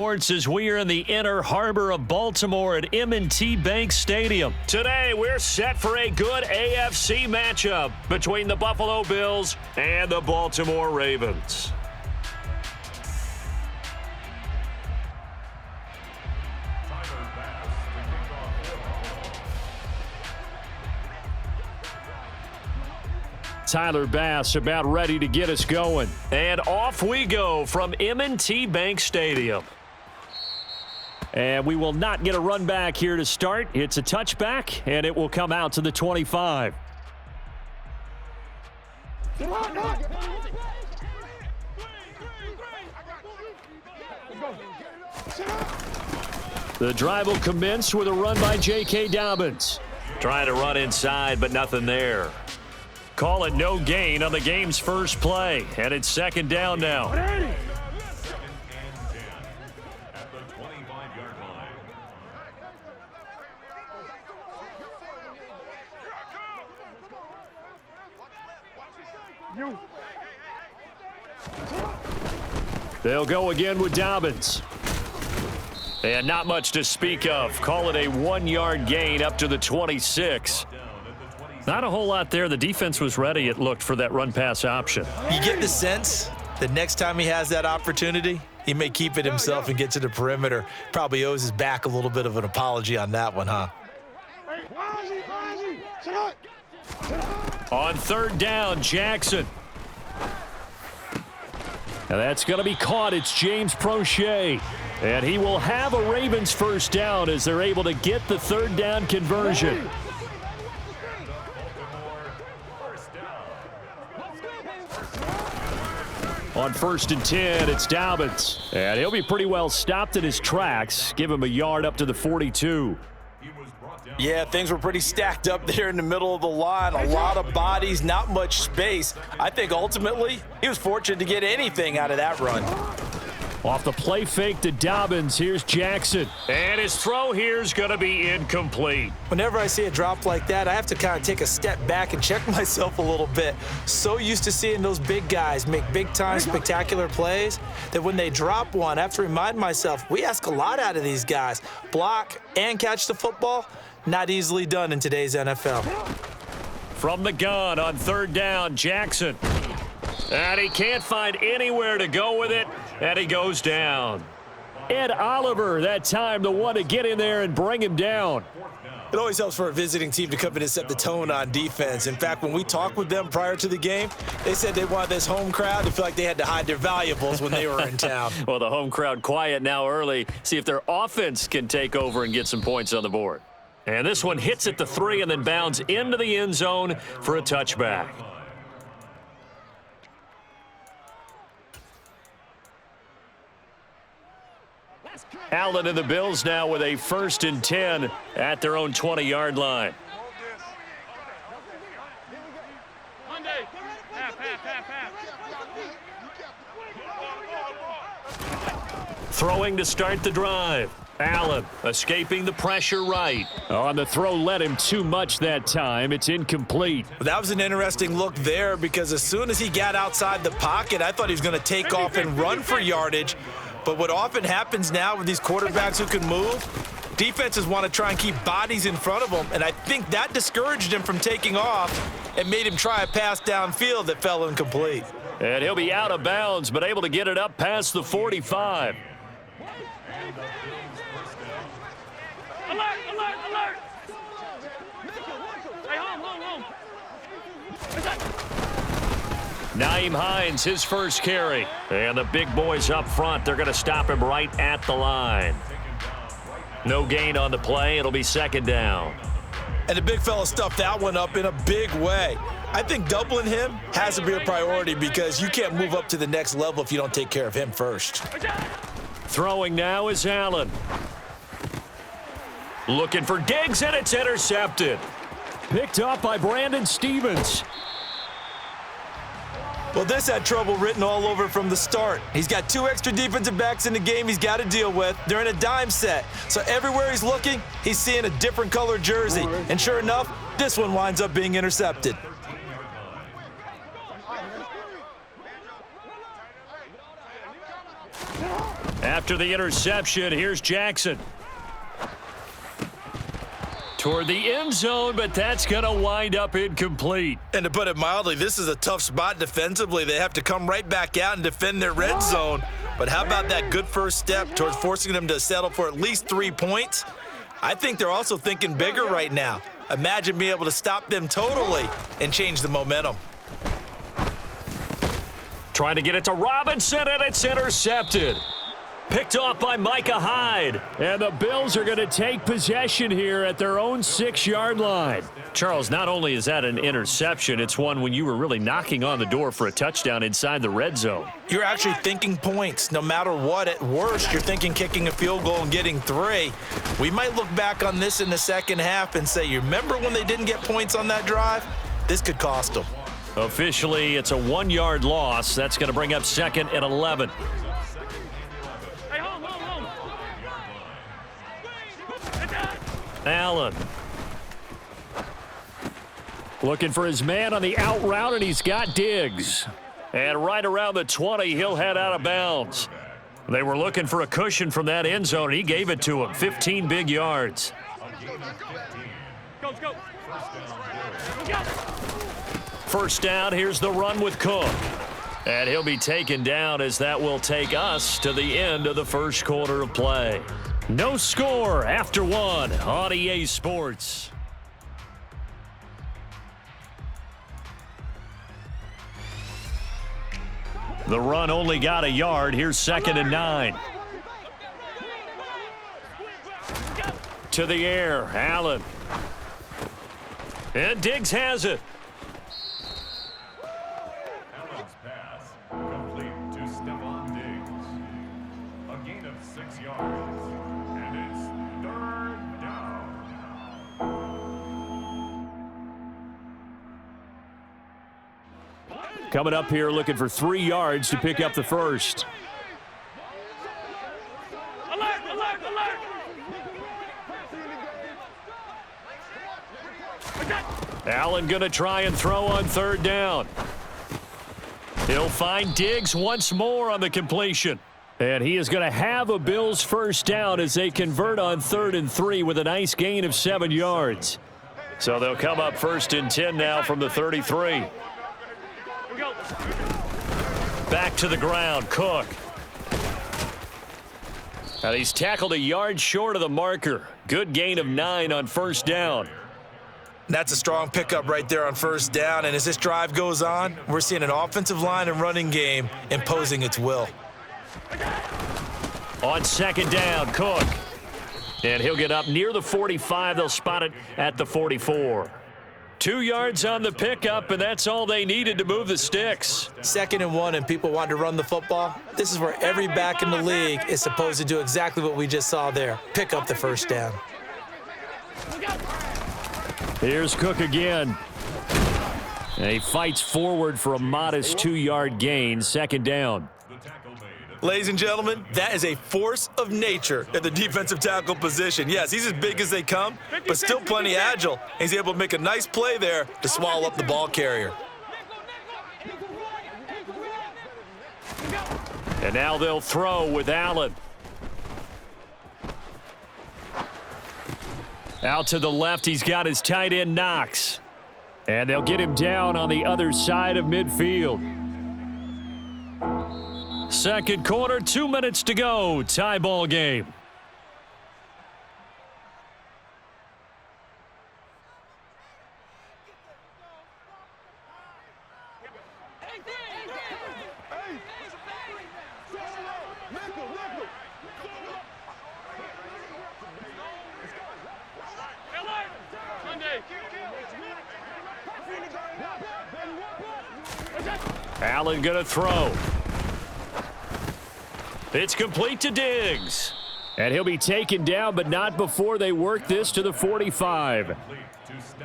As we are in the inner harbor of Baltimore at M&T Bank Stadium. Today, we're set for a good AFC matchup between the Buffalo Bills and the Baltimore Ravens. Tyler Bass about ready to get us going. And off we go from M&T Bank Stadium. And we will not get a run back here to start. It's a touchback, and it will come out to the 25. The drive will commence with a run by J.K. Dobbins. Trying to run inside, but nothing there. Call it no gain on the game's first play, and it's second down now. They'll go again with Dobbins. And not much to speak of. Call it a 1-yard gain up to the 26. Not a whole lot there. The defense was ready, it looked, for that run-pass option. You get the sense that next time he has that opportunity, he may keep it himself and get to the perimeter. Probably owes his back a little bit of an apology on that one, huh? On third down, Jackson. Now that's going to be caught. It's James Prochet. And he will have a Ravens first down as they're able to get the third down conversion. On 1st and 10, it's Dobbins. And he'll be pretty well stopped in his tracks. Give him a yard up to the 42. Yeah, things were pretty stacked up there in the middle of the line. A lot of bodies, not much space. I think ultimately he was fortunate to get anything out of that run. Off the play fake to Dobbins, here's Jackson. And his throw here is going to be incomplete. Whenever I see a drop like that, I have to kind of take a step back and check myself a little bit. So used to seeing those big guys make big-time spectacular plays that when they drop one, I have to remind myself, we ask a lot out of these guys. Block and catch the football, not easily done in today's NFL. From the gun on third down, Jackson. And he can't find anywhere to go with it, and he goes down. Ed Oliver, that time, the one to get in there and bring him down. It always helps for a visiting team to come in and set the tone on defense. In fact, when we talked with them prior to the game, they said they wanted this home crowd to feel like they had to hide their valuables when they were in town. Well, the home crowd quiet now early. See if their offense can take over and get some points on the board. And this one hits at the 3 and then bounds into the end zone for a touchback. Allen and the Bills now with a 1st and 10 at their own 20-yard line. Throwing to start the drive. Allen escaping the pressure right. On the throw, led him too much that time. It's incomplete. That was an interesting look there because as soon as he got outside the pocket, I thought he was going to take off and run for yardage. But what often happens now with these quarterbacks who can move, defenses want to try and keep bodies in front of them, and I think that discouraged him from taking off and made him try a pass downfield that fell incomplete. And he'll be out of bounds, but able to get it up past the 45. Alert, alert, alert! Hey, home. Nyheim Hines, his first carry. And the big boys up front, they're going to stop him right at the line. No gain on the play. It'll be second down. And the big fella stuffed that one up in a big way. I think doubling him has to be a priority because you can't move up to the next level if you don't take care of him first. Throwing now is Allen. Looking for Diggs, and it's intercepted. Picked up by Brandon Stevens. Well, this had trouble written all over from the start. He's got 2 extra defensive backs in the game he's got to deal with. They're in a dime set. So everywhere he's looking, he's seeing a different color jersey. And sure enough, this one winds up being intercepted. After the interception, here's Jackson. Toward the end zone, but that's going to wind up incomplete. And to put it mildly, this is a tough spot defensively. They have to come right back out and defend their red zone. But how about that good first step towards forcing them to settle for at least 3 points? I think they're also thinking bigger right now. Imagine being able to stop them totally and change the momentum. Trying to get it to Robinson, and it's intercepted. Picked off by Micah Hyde. And the Bills are going to take possession here at their own 6-yard line. Charles, not only is that an interception, it's one when you were really knocking on the door for a touchdown inside the red zone. You're actually thinking points. No matter what, at worst, you're thinking kicking a field goal and getting 3. We might look back on this in the second half and say, you remember when they didn't get points on that drive? This could cost them. Officially, it's a 1-yard loss. That's going to bring up 2nd and 11. Allen. Looking for his man on the out route, and he's got Diggs. And right around the 20, he'll head out of bounds. They were looking for a cushion from that end zone, and he gave it to him. 15 big yards. Go. First down, here's the run with Cook. And he'll be taken down as that will take us to the end of the first quarter of play. No score after 1 on EA Sports. The run only got a yard. Here's 2nd and 9. To the air, Allen. And Diggs has it. Allen's pass complete to Stephon Diggs. A gain of 6 yards. And it's 3rd down. Coming up here looking for 3 yards to pick up the first. Alert! Allen going to try and throw on 3rd down. He'll find Diggs once more on the completion. And he is going to have a Bills first down as they convert on 3rd and 3 with a nice gain of 7 yards. So they'll come up 1st and 10 now from the 33. Back to the ground, Cook. Now he's tackled a yard short of the marker. Good gain of 9 on 1st down. That's a strong pickup right there on 1st down. And as this drive goes on, we're seeing an offensive line and running game imposing its will. On 2nd down, Cook. And he'll get up near the 45. They'll spot it at the 44. 2 yards on the pickup, and that's all they needed to move the sticks. 2nd and 1, and people want to run the football. This is where every back in the league is supposed to do exactly what we just saw there. Pick up the 1st down. Here's Cook again. And he fights forward for a modest 2-yard gain. 2nd down. Ladies and gentlemen, that is a force of nature at the defensive tackle position. Yes, he's as big as they come, but still plenty agile. He's able to make a nice play there to swallow up the ball carrier. And now they'll throw with Allen. Out to the left, he's got his tight end Knox. And they'll get him down on the other side of midfield. 2nd quarter, 2 minutes to go. Tie ball game. Allen gonna throw. It's complete to Diggs. And he'll be taken down, but not before they work this to the 45.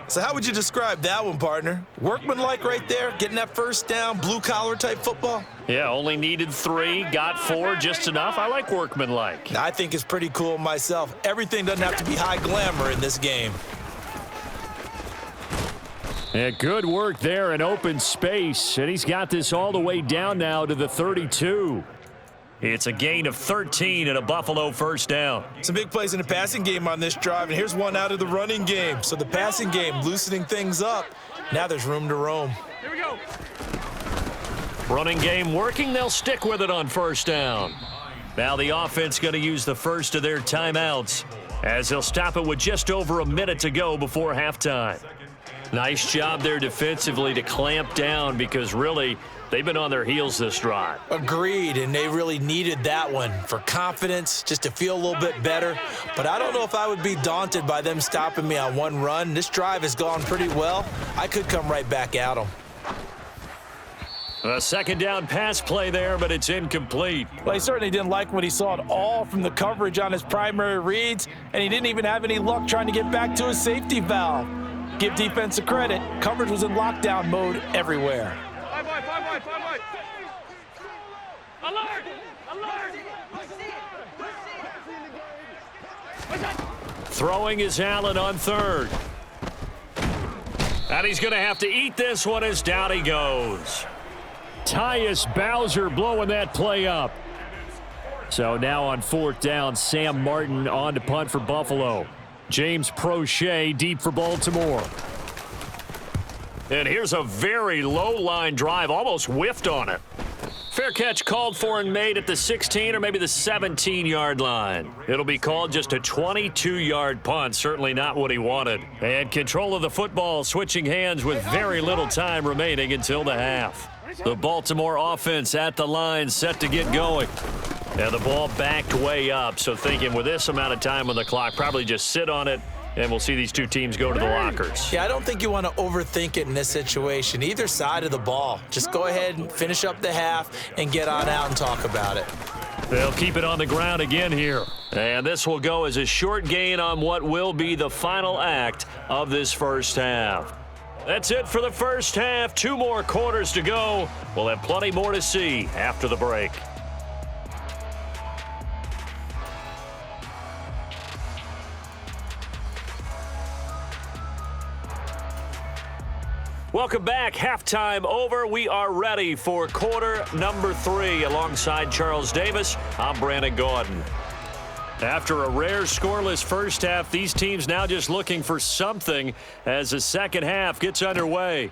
So how would you describe that one, partner? Workmanlike right there, getting that 1st down, blue-collar type football? Yeah, only needed 3, got 4, just enough. I like workmanlike. I think it's pretty cool myself. Everything doesn't have to be high glamour in this game. Yeah, good work there in open space. And he's got this all the way down now to the 32. It's a gain of 13 and a Buffalo first down. Some big plays in the passing game on this drive, and here's one out of the running game. So the passing game loosening things up. Now there's room to roam. Here we go. Running game working. They'll stick with it on first down. Now the offense going to use the first of their timeouts as they'll stop it with just over a minute to go before halftime. Nice job there defensively to clamp down because really they've been on their heels this drive. Agreed, and they really needed that one for confidence, just to feel a little bit better. But I don't know if I would be daunted by them stopping me on one run. This drive has gone pretty well. I could come right back at them. A second down pass play there, but it's incomplete. Well, he certainly didn't like what he saw at all from the coverage on his primary reads, and he didn't even have any luck trying to get back to his safety valve. Give defense a credit. Coverage was in lockdown mode everywhere. Five wide. Alert! Throwing is Allen on third. And he's going to have to eat this one as down he goes. Tyus Bowser blowing that play up. So now on fourth down, Sam Martin on to punt for Buffalo. James Prochet deep for Baltimore. And here's a very low-line drive, almost whiffed on it. Fair catch called for and made at the 16 or maybe the 17-yard line. It'll be called just a 22-yard punt, certainly not what he wanted. And control of the football switching hands with very little time remaining until the half. The Baltimore offense at the line set to get going. And the ball backed way up, so thinking with this amount of time on the clock, probably just sit on it, and we'll see these two teams go to the lockers. Yeah, I don't think you want to overthink it in this situation. Either side of the ball. Just go ahead and finish up the half and get on out and talk about it. They'll keep it on the ground again here. And this will go as a short gain on what will be the final act of this first half. That's it for the first half. 2 more quarters to go. We'll have plenty more to see after the break. Welcome back. Halftime over. We are ready for quarter number 3. Alongside Charles Davis, I'm Brandon Gordon. After a rare scoreless first half, these teams now just looking for something as the second half gets underway.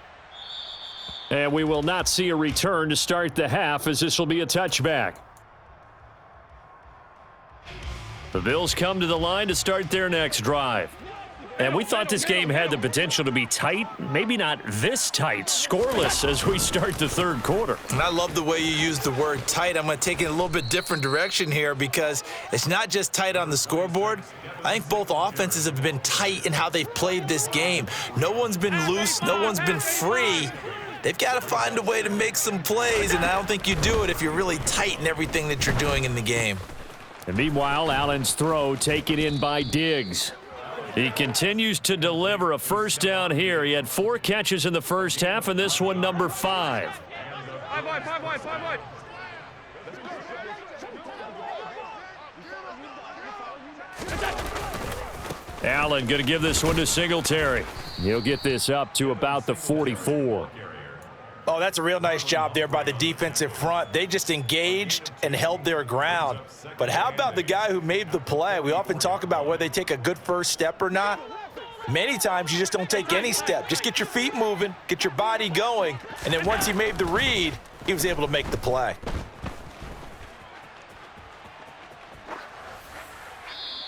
And we will not see a return to start the half as this will be a touchback. The Bills come to the line to start their next drive. And we thought this game had the potential to be tight, maybe not this tight, scoreless as we start the third quarter. And I love the way you use the word tight. I'm going to take it in a little bit different direction here because it's not just tight on the scoreboard. I think both offenses have been tight in how they've played this game. No one's been loose. No one's been free. They've got to find a way to make some plays, and I don't think you do it if you're really tight in everything that you're doing in the game. And meanwhile, Allen's throw taken in by Diggs. He continues to deliver a first down here. He had 4 catches in the first half, and this one number 5. Five wide. Allen going to give this one to Singletary. He'll get this up to about the 44. Oh, that's a real nice job there by the defensive front. They just engaged and held their ground. But how about the guy who made the play? We often talk about whether they take a good first step or not. Many times you just don't take any step. Just get your feet moving, get your body going, and then once he made the read, he was able to make the play.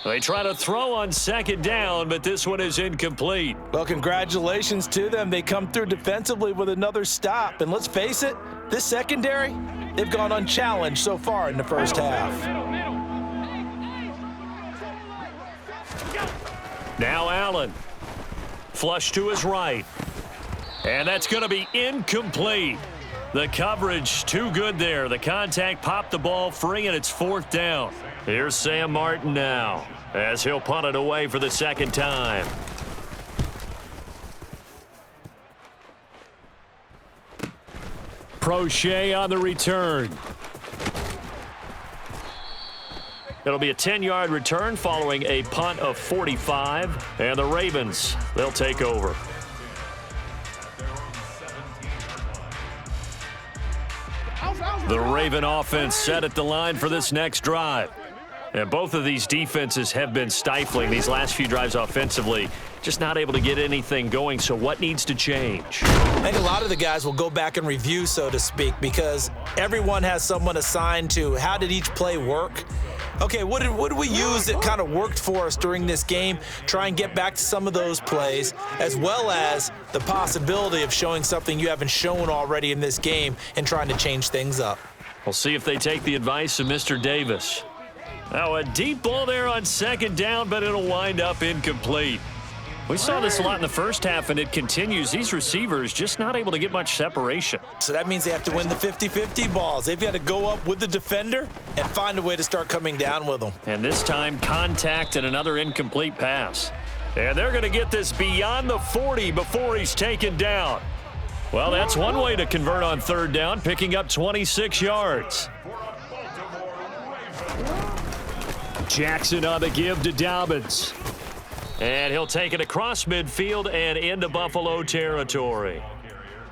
They try to throw on second down, but this one is incomplete. Well, congratulations to them. They come through defensively with another stop. And let's face it, this secondary, they've gone unchallenged so far in the first half. Now Allen. Flush to his right. And that's going to be incomplete. The coverage too good there. The contact popped the ball free, and it's fourth down. Here's Sam Martin now as he'll punt it away for the second time. Prochet on the return. It'll be a 10-yard return following a punt of 45. And the Ravens, they'll take over. Out. The Raven offense set at the line for this next drive. And both of these defenses have been stifling these last few drives offensively. Just not able to get anything going, so what needs to change? I think a lot of the guys will go back and review, so to speak, because everyone has someone assigned to how did each play work. Okay, what did we use that kind of worked for us during this game? Try and get back to some of those plays, as well as the possibility of showing something you haven't shown already in this game and trying to change things up. We'll see if they take the advice of Mr. Davis. Now, a deep ball there on second down, but it'll wind up incomplete. We saw this a lot in the first half, and it continues. These receivers just not able to get much separation. So that means they have to win the 50-50 balls. They've got to go up with the defender and find a way to start coming down with them. And this time, contact and another incomplete pass. And they're going to get this beyond the 40 before he's taken down. Well, that's one way to convert on third down, picking up 26 yards. Jackson on the give to Dobbins. And he'll take it across midfield and into Buffalo territory.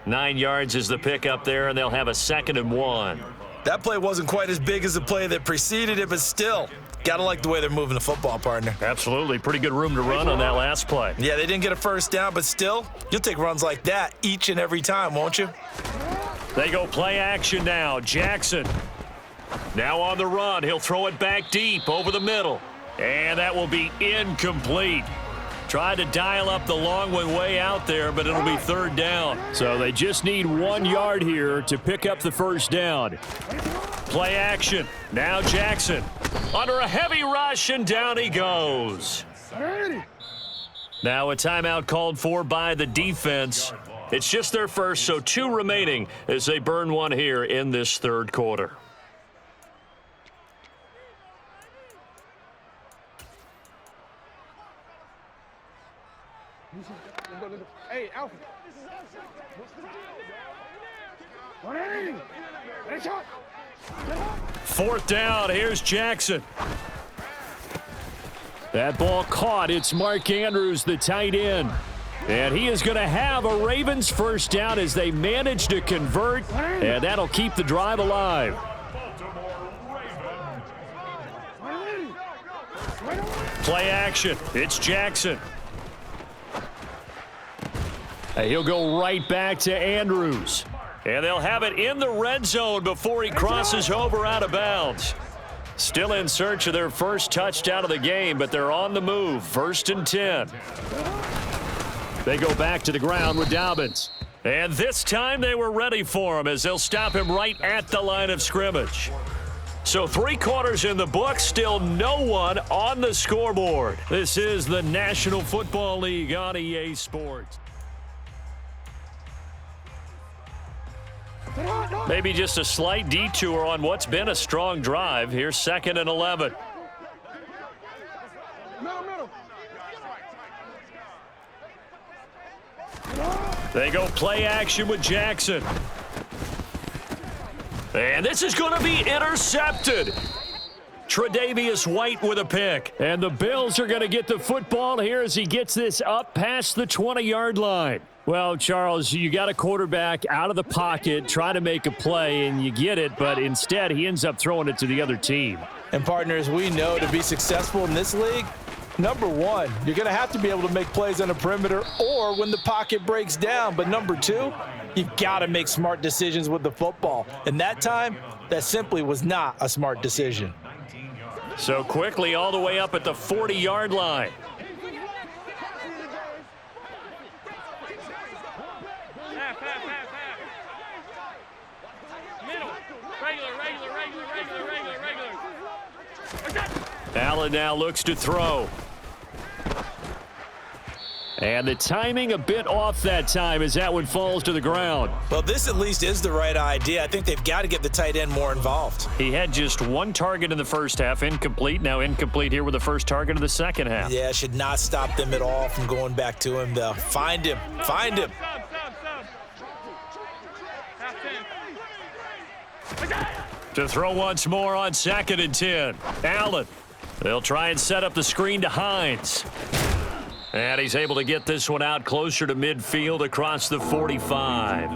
9 yards is the pickup there, and they'll have a 2nd and 1. That play wasn't quite as big as the play that preceded it, but still, got to like the way they're moving the football, partner. Absolutely. Pretty good room to run on that last play. Yeah, they didn't get a first down, but still, you'll take runs like that each and every time, won't you? They go play action now. Jackson now on the run. He'll throw it back deep over the middle. And that will be incomplete. Tried to dial up the long one way out there, but it'll be third down. So they just need 1 yard here to pick up the first down. Play action. Now Jackson under a heavy rush, and down he goes. Now a timeout called for by the defense. It's just their first, so 2 remaining as they burn one here in this third quarter. Hey, Alfred. Fourth down. Here's Jackson. That ball caught. It's Mark Andrews, the tight end. And he is going to have a Ravens first down as they manage to convert. And that'll keep the drive alive. Play action. It's Jackson. And he'll go right back to Andrews. And they'll have it in the red zone before he crosses over out of bounds. Still in search of their first touchdown of the game, but they're on the move. 1st and 10. They go back to the ground with Dobbins. And this time they were ready for him as they'll stop him right at the line of scrimmage. So 3 quarters in the book, still no one on the scoreboard. This is the National Football League on EA Sports. Maybe just a slight detour on what's been a strong drive. Here's 2nd and 11. They go play action with Jackson. And this is going to be intercepted. Tre'Davious White with a pick. And the Bills are going to get the football here as he gets this up past the 20-yard line. Well, Charles, you got a quarterback out of the pocket, try to make a play, and you get it, but instead he ends up throwing it to the other team. And partners, we know to be successful in this league, number 1, you're going to have to be able to make plays on the perimeter or when the pocket breaks down. But number 2, you've got to make smart decisions with the football. And that time, that simply was not a smart decision. So quickly all the way up at the 40-yard line. Allen now looks to throw. And the timing a bit off that time as that one falls to the ground. Well, this at least is the right idea. I think they've got to get the tight end more involved. He had just 1 target in the first half, incomplete. Now incomplete here with the first target of the second half. Yeah, should not stop them at all from going back to him, though. Find him. Find him. To throw once more on 2nd and 10. Allen. They'll try and set up the screen to Hines. And he's able to get this one out closer to midfield across the 45.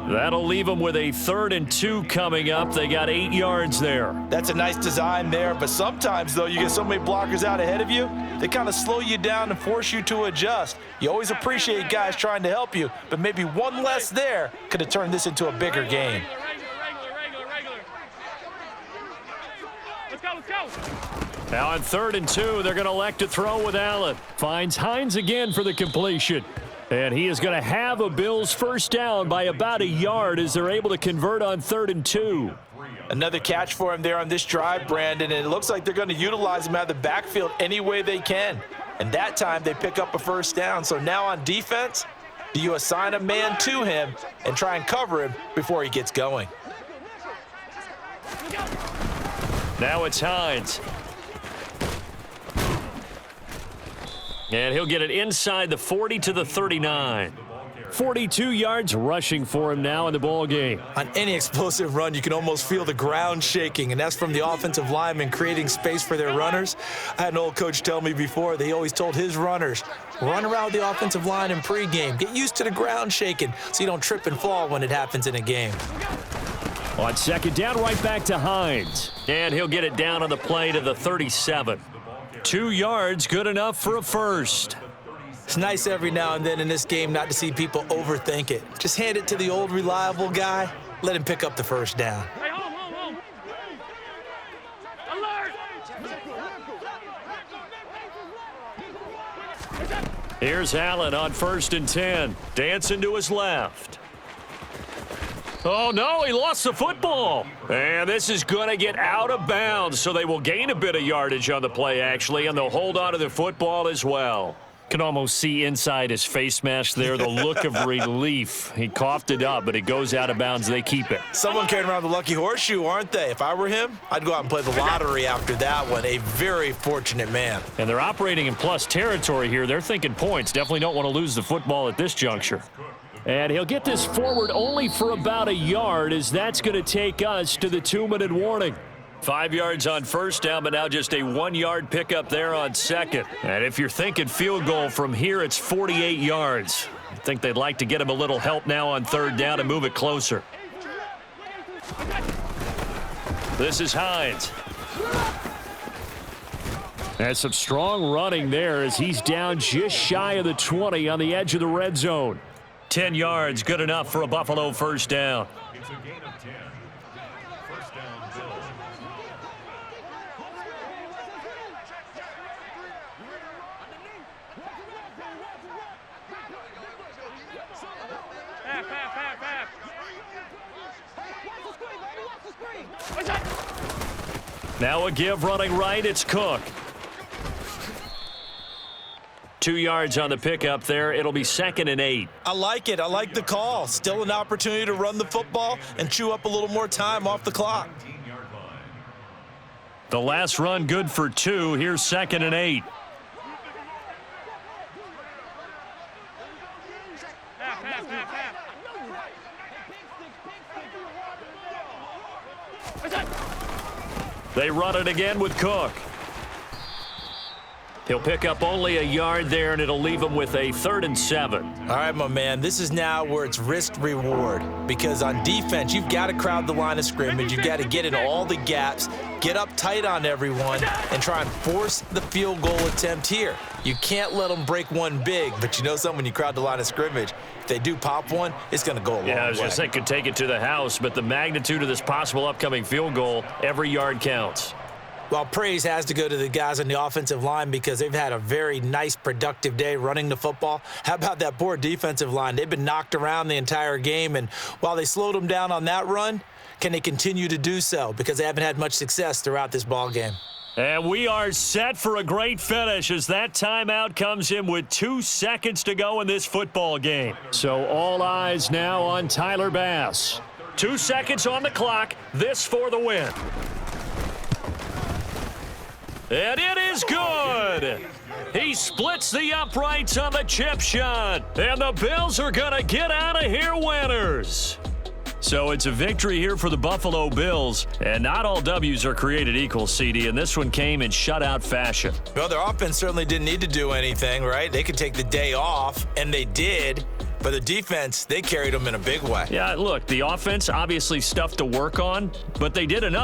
That'll leave them with a 3rd and 2 coming up. They got 8 yards there. That's a nice design there, but sometimes, though, you get so many blockers out ahead of you, they kind of slow you down and force you to adjust. You always appreciate guys trying to help you, but maybe one less there could have turned this into a bigger game. Let's go. Now on 3rd and 2, they're going to elect to throw with Allen. Finds Hines again for the completion. And he is going to have a Bills first down by about a yard as they're able to convert on 3rd and 2. Another catch for him there on this drive, Brandon, and it looks like they're going to utilize him out of the backfield any way they can. And that time they pick up a first down. So now on defense, do you assign a man to him and try and cover him before he gets going? Now it's Hines. And he'll get it inside the 40 to the 39. 42 yards rushing for him now in the ball game. On any explosive run, you can almost feel the ground shaking, and that's from the offensive linemen creating space for their runners. I had an old coach tell me before, they always told his runners, run around with the offensive line in pregame. Get used to the ground shaking so you don't trip and fall when it happens in a game. On 2nd down, right back to Hines. And he'll get it down on the play to the 37. 2 yards, good enough for a first. It's nice every now and then in this game not to see people overthink it. Just hand it to the old reliable guy, let him pick up the first down. Hey, home. Alert! Here's Allen on 1st and 10. Dancing to his left. Oh, no, he lost the football. And this is going to get out of bounds, so they will gain a bit of yardage on the play, actually, and they'll hold on to the football as well. Can almost see inside his face mask there the look of relief. He coughed it up, but it goes out of bounds. They keep it. Someone carrying around the lucky horseshoe, aren't they? If I were him, I'd go out and play the lottery after that one. A very fortunate man. And they're operating in plus territory here. They're thinking points. Definitely don't want to lose the football at this juncture. And he'll get this forward only for about a yard, as that's going to take us to the 2-minute warning. 5 yards on first down, but now just a 1-yard pickup there on 2nd. And if you're thinking field goal from here, it's 48 yards. I think they'd like to get him a little help now on 3rd down and move it closer. This is Hines. And some strong running there as he's down just shy of the 20 on the edge of the red zone. 10 yards, good enough for a Buffalo first down. It's a gain of 10. First down, Bills. Now a give running right, it's Cook. 2 yards on the pickup there. It'll be 2nd and 8. I like it. I like the call. Still an opportunity to run the football and chew up a little more time off the clock. The last run good for 2. Here's 2nd and 8. They run it again with Cook. He'll pick up only a yard there, and it'll leave him with a 3rd and 7. All right, my man, this is now where it's risk-reward, because on defense, you've got to crowd the line of scrimmage. You've got to get in all the gaps, get up tight on everyone, and try and force the field goal attempt here. You can't let them break one big, but you know something, when you crowd the line of scrimmage, if they do pop one, it's going to go a long way. Yeah, I was going to say could take it to the house, but the magnitude of this possible upcoming field goal, every yard counts. Well, praise has to go to the guys on the offensive line because they've had a very nice, productive day running the football. How about that poor defensive line? They've been knocked around the entire game, and while they slowed them down on that run, can they continue to do so? Because they haven't had much success throughout this ball game. And we are set for a great finish as that timeout comes in with 2 seconds to go in this football game. So all eyes now on Tyler Bass. 2 seconds on the clock. This for the win. And it is good. He splits the uprights on the chip shot. And the Bills are going to get out of here winners. So it's a victory here for the Buffalo Bills. And not all W's are created equal, CD. And this one came in shutout fashion. Well, their offense certainly didn't need to do anything, right? They could take the day off, and they did. But the defense, they carried them in a big way. Yeah, look, the offense, obviously stuff to work on, but they did enough.